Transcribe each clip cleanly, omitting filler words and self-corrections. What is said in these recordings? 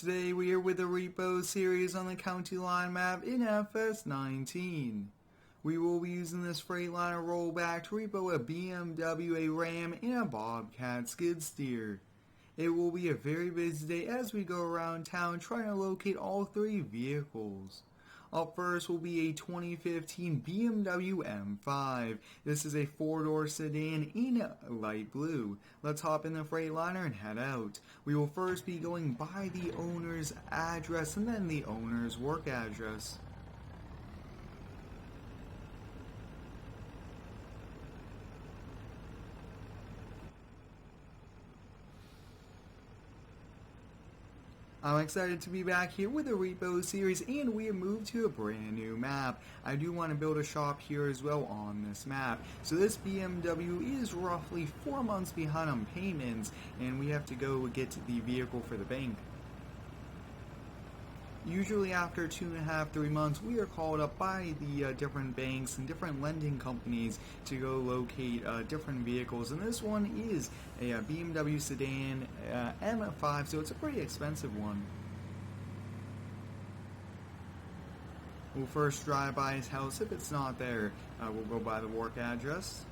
Today we are with the Repo series on the county line map in FS19. We will be using this Freightliner rollback to repo a BMW, a Ram, and a Bobcat skid steer. It will be a very busy day as we go around town trying to locate all three vehicles. Up first will be a 2015 BMW M5. This is a four-door sedan in light blue. Let's hop in the Freightliner and head out. We will first be going by the owner's address and then the owner's work address. I'm excited to be back here with the Repo series, and we have moved to a brand new map. I do want to build a shop here as well on this map. So this BMW is roughly 4 months behind on payments, and we have to go get the vehicle for the bank. Usually after 2.5 to 3 months, we are called up by the different banks and different lending companies to go locate different vehicles. And this one is a BMW sedan M5, so it's a pretty expensive one. We'll first drive by his house. If it's not there, we'll go by the work address.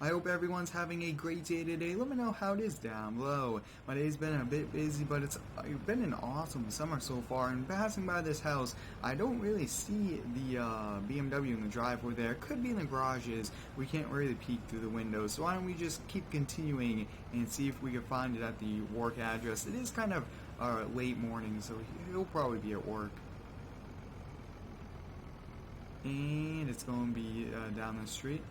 I hope everyone's having a great day today. Let me know how it is down below. My day's been a bit busy, but it's been an awesome summer so far. And passing by this house, I don't really see the BMW in the driveway there. It could be in the garages. We can't really peek through the windows. So why don't we just keep continuing and see if we can find it at the work address. It is kind of late morning, so he'll probably be at work. And it's going to be down the street.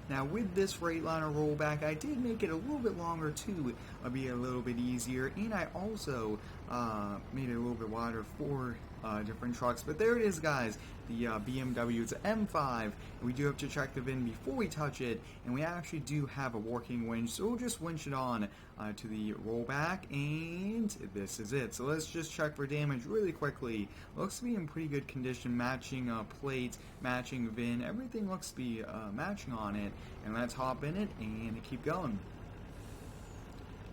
Now with this Freightliner rollback, I did make it a little bit longer to be a little bit easier, and I also made it a little bit wider for different trucks. But there it is, guys, the BMW. It's an M5, and we do have to check the VIN before we touch it, and we actually do have a working winch, so we'll just winch it on to the rollback, and this is it. So let's just check for damage really quickly. Looks to be in pretty good condition, matching plates, matching VIN, everything looks to be matching on it. And let's hop in it and keep going.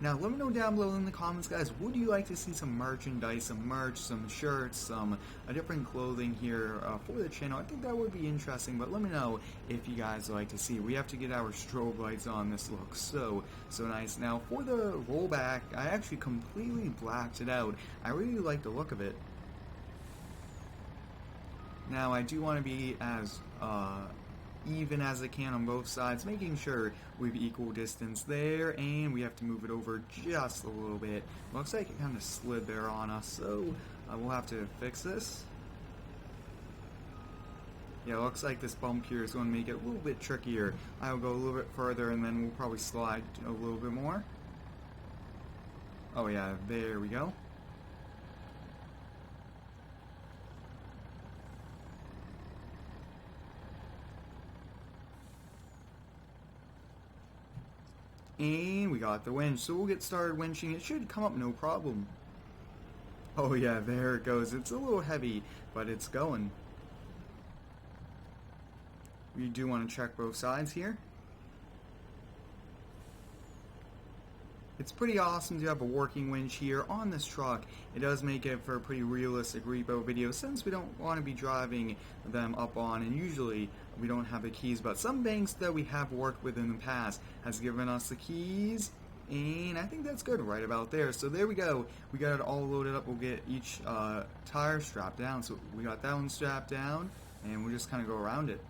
Now, let me know down below in the comments, guys, would you like to see some merchandise, some merch, some shirts, some different clothing here for the channel? I think that would be interesting, but let me know if you guys would like to see. We have to get our strobe lights on. This looks so nice. Now, for the rollback, I actually completely blacked it out. I really like the look of it. Now, I do want to be as even as I can on both sides, making sure we have equal distance there, and we have to move it over just a little bit. Looks like it kind of slid there on us, so we'll have to fix this. Yeah, looks like this bump here is going to make it a little bit trickier. I'll go a little bit further, and then we'll probably slide a little bit more. Oh yeah, there we go. And we got the winch, so we'll get started winching. It should come up no problem. Oh yeah, there it goes. It's a little heavy, but it's going. We do want to check both sides here. It's pretty awesome to have a working winch here on this truck. It does make it for a pretty realistic repo video since we don't want to be driving them up on, and usually we don't have the keys, but some banks that we have worked with in the past has given us the keys, and I think that's good right about there. So there we go. We got it all loaded up. We'll get each tire strapped down. So we got that one strapped down, and we'll just kind of go around it.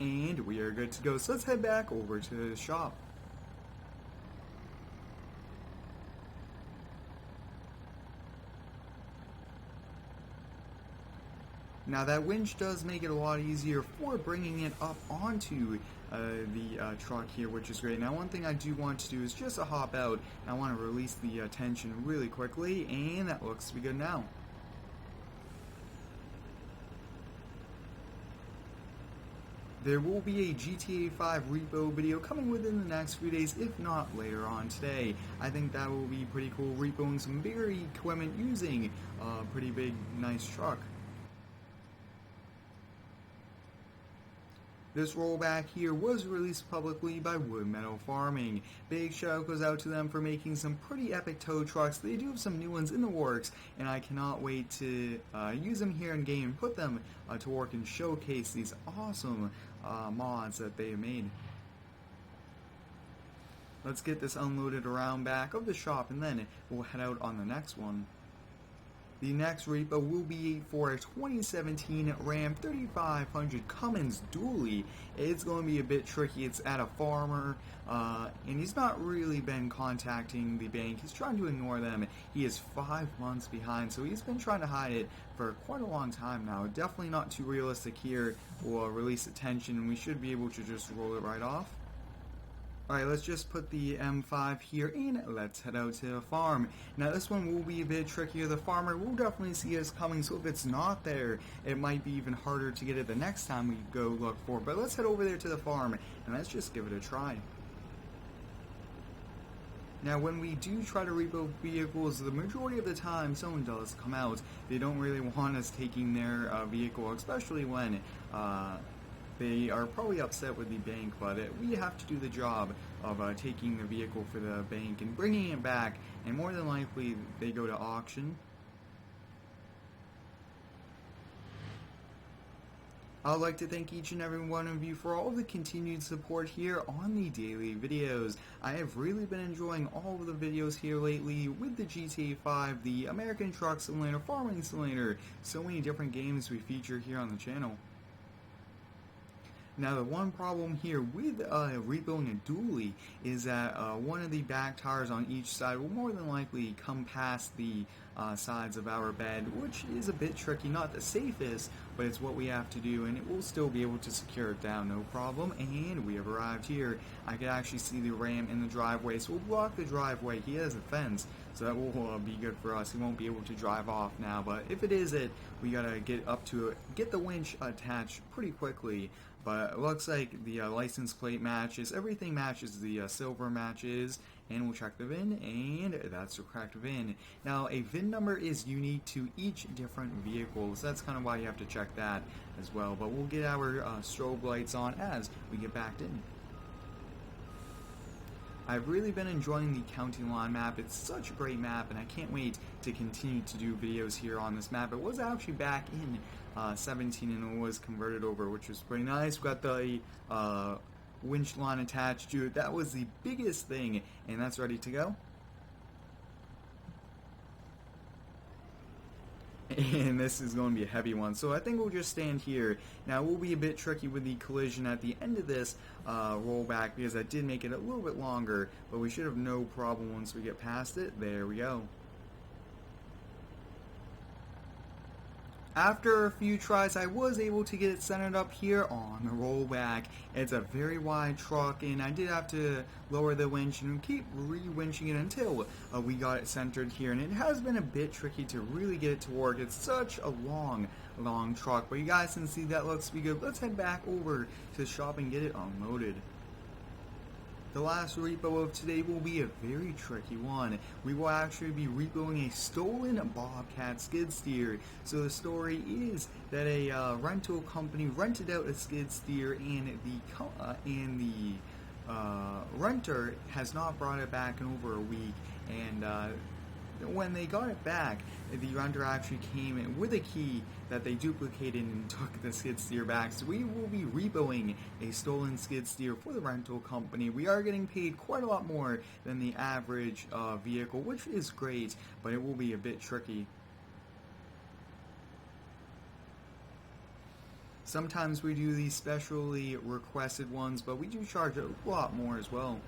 And we are good to go. So let's head back over to the shop. Now that winch does make it a lot easier for bringing it up onto the truck here, which is great. Now one thing I do want to do is just a hop out. I want to release the tension really quickly, and that looks to be good now. There will be a GTA 5 repo video coming within the next few days, if not later on today. I think that will be pretty cool, repoing some bigger equipment using a pretty big, nice truck. This rollback here was released publicly by Wood Metal Farming. Big shout out goes out to them for making some pretty epic tow trucks. They do have some new ones in the works, and I cannot wait to use them here in game and put them to work and showcase these awesome mods that they have made. Let's get this unloaded around back of the shop, and then we'll head out on the next one. The next repo will be for a 2017 Ram 3500 Cummins dually. It's going to be a bit tricky. It's at a farmer, and he's not really been contacting the bank. He's trying to ignore them. He is 5 months behind, so he's been trying to hide it for quite a long time now. Definitely not too realistic here. We'll release the tension, and we should be able to just roll it right off. Alright, let's just put the M5 here and let's head out to the farm. Now this one will be a bit trickier. The farmer will definitely see us coming, so if it's not there, it might be even harder to get it the next time we go look for it. But let's head over there to the farm and let's just give it a try. Now when we do try to rebuild vehicles, the majority of the time someone does come out. They don't really want us taking their vehicle, especially when they are probably upset with the bank, but we have to do the job of taking the vehicle for the bank and bringing it back, and more than likely they go to auction. I'd like to thank each and every one of you for all the continued support here on the daily videos. I have really been enjoying all of the videos here lately with the GTA 5, the American Truck Simulator, Farming Simulator, so many different games we feature here on the channel. Now the one problem here with rebuilding a dually is that one of the back tires on each side will more than likely come past the sides of our bed, which is a bit tricky, not the safest, but it's what we have to do, and it will still be able to secure it down, no problem. And we have arrived here. I can actually see the Ram in the driveway, so we'll block the driveway. He has a fence, so that will be good for us. He won't be able to drive off now, but if it is it, we gotta get up to it, get the winch attached pretty quickly. But it looks like the license plate matches, everything matches, the silver matches, and we'll check the VIN, and that's the correct VIN. Now a VIN number is unique to each different vehicle, so that's kind of why you have to check that as well. But we'll get our strobe lights on as we get backed in. I've really been enjoying the county line map. It's such a great map, and I can't wait to continue to do videos here on this map. It was actually back in 17 and it was converted over, which was pretty nice. We got the winch line attached to it. That was the biggest thing, and that's ready to go. And this is going to be a heavy one, so I think we'll just stand here. Now, it will be a bit tricky with the collision at the end of this rollback, because I did make it a little bit longer, but we should have no problem once we get past it. There we go. After a few tries, I was able to get it centered up here on the rollback. It's a very wide truck, and I did have to lower the winch and keep re-winching it until we got it centered here. And it has been a bit tricky to really get it to work. It's such a long truck, but you guys can see that looks to be good. Let's head back over to the shop and get it unloaded. The last repo of today will be a very tricky one. We will actually be repoing a stolen Bobcat skid steer. So the story is that a rental company rented out a skid steer, and the renter has not brought it back in over a week. And when they got it back, the renter actually came in with a key that they duplicated and took the skid steer back. So we will be repoing a stolen skid steer for the rental company. We are getting paid quite a lot more than the average vehicle, which is great, but it will be a bit tricky. Sometimes we do these specially requested ones, but we do charge a lot more as well.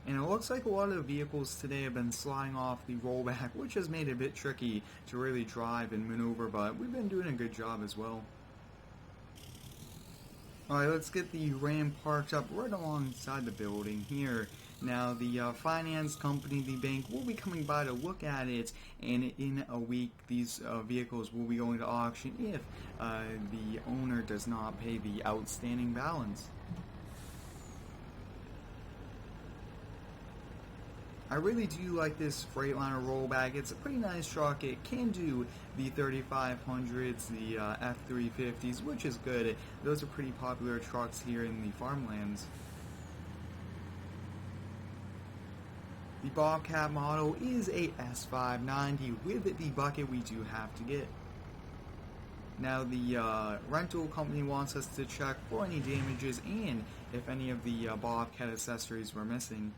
And it looks like a lot of the vehicles today have been sliding off the rollback, which has made it a bit tricky to really drive and maneuver, but we've been doing a good job as well. Alright, let's get the Ram parked up right alongside the building here. Now, the finance company, the bank, will be coming by to look at it, and in a week, these vehicles will be going to auction if the owner does not pay the outstanding balance. I really do like this Freightliner rollback. It's a pretty nice truck. It can do the 3500s, the F350s, which is good. Those are pretty popular trucks here in the farmlands. The Bobcat model is a S590 with the bucket we do have to get. Now the rental company wants us to check for any damages and if any of the Bobcat accessories were missing.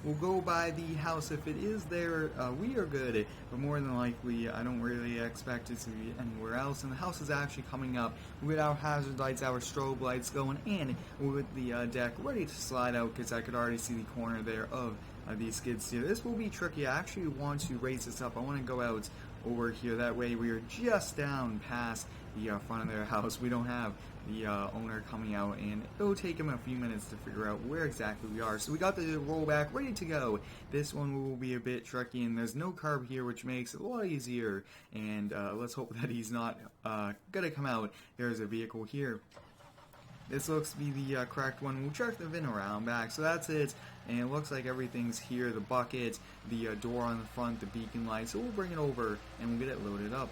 We'll go by the house. If it is there, we are good, but more than likely, I don't really expect it to be anywhere else. And the house is actually coming up with our hazard lights, our strobe lights going, and with the deck ready to slide out, because I could already see the corner there of the skid steer. This will be tricky. I actually want to raise this up. I want to go out over here. That way we are just down past the front of their house. We don't have the owner coming out, and it'll take him a few minutes to figure out where exactly we are. So we got the rollback ready to go. This one will be a bit tricky, and there's no curb here, which makes it a lot easier. And let's hope that he's not gonna come out. There's a vehicle here. This looks to be the correct one. We'll check the VIN around back. So that's it. And it looks like everything's here. The bucket, the door on the front, the beacon light. So we'll bring it over and we'll get it loaded up.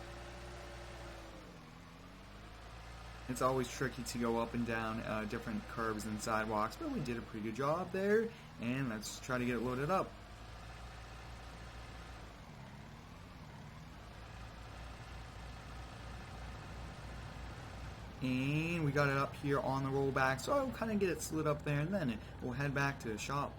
It's always tricky to go up and down different curbs and sidewalks, but we did a pretty good job there. And let's try to get it loaded up. And we got it up here on the rollback, so I'll kind of get it slid up there, and then we'll head back to the shop.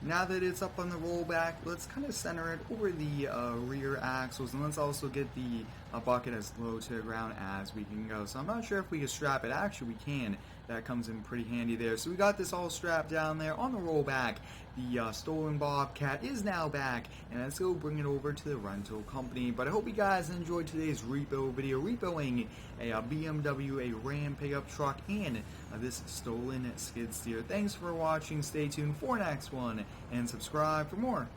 Now that it's up on the rollback, let's kind of center it over the rear axles, and let's also get the bucket as low to the ground as we can go. So I'm not sure if we can strap it. Actually, we can. That comes in pretty handy there. So we got this all strapped down there on the rollback. The stolen Bobcat is now back, and let's go bring it over to the rental company. But I hope you guys enjoyed today's repo video, repoing a BMW, a Ram pickup truck, and this stolen skid steer. Thanks for watching. Stay tuned for next one, and subscribe for more.